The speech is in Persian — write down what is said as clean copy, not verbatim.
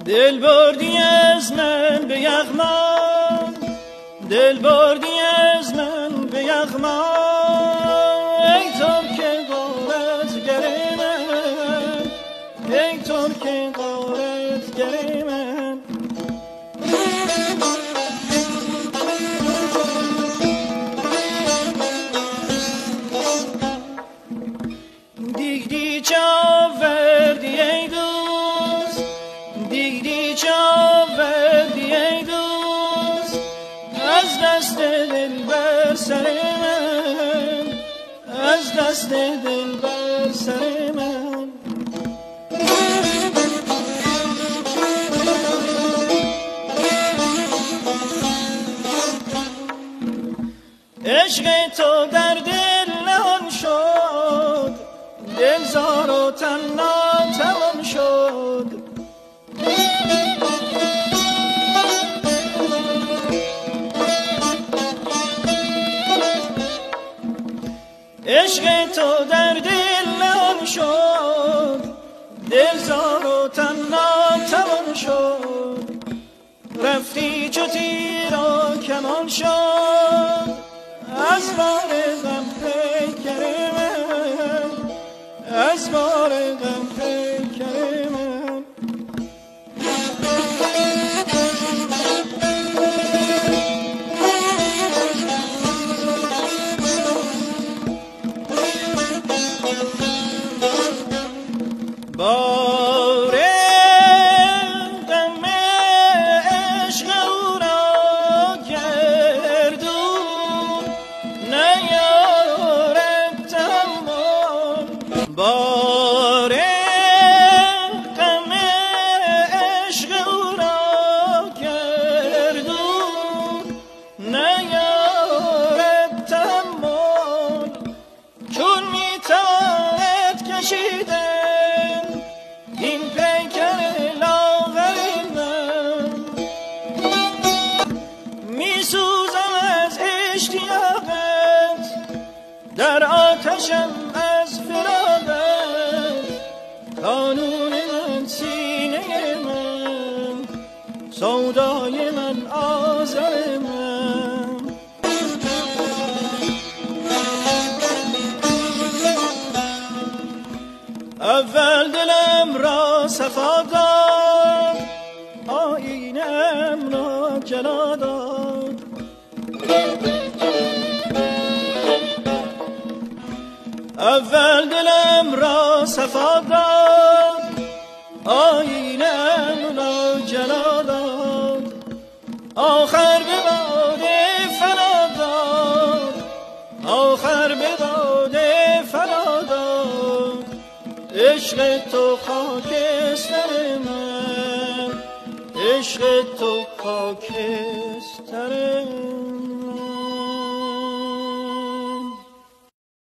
دل بردی از من به یغما، دل بردی از من به یغما، ای ترک غارتگر من، ای ترک غارتگر من. دیدی چه آوردی ای دوست، دیدی چه آوردی ای دوست، از دست دل بر سر من، از دست دل بر سر من. عشق تو در دل نهان شد، دل زار و تن ناتوان شد. عشق تو در دل نهان شد، دل زار و تن ناتوان شد. رفتی چو تیر و کمان شد، از بار غم پیکر من، از بار غم پیکر من. بار غم عشق او را گردون نیارد تحمل، بار غم عشق او را گردون نیارد تحمل. چون میتواند کشیدن این پیکر لاغر من، میسوزم از اشتیاقت، در آتشم از فراقت. قانون من سینه من، سودای من آزار من. اول دلم را صفا داد، آیینم را جلا داد. اول دلم را صفا داد، آیینم را جلا داد. آخر به باده فنا داد، آخر به باده فنا داد. عشق تو خاکستر من، عشق تو خاکستر من.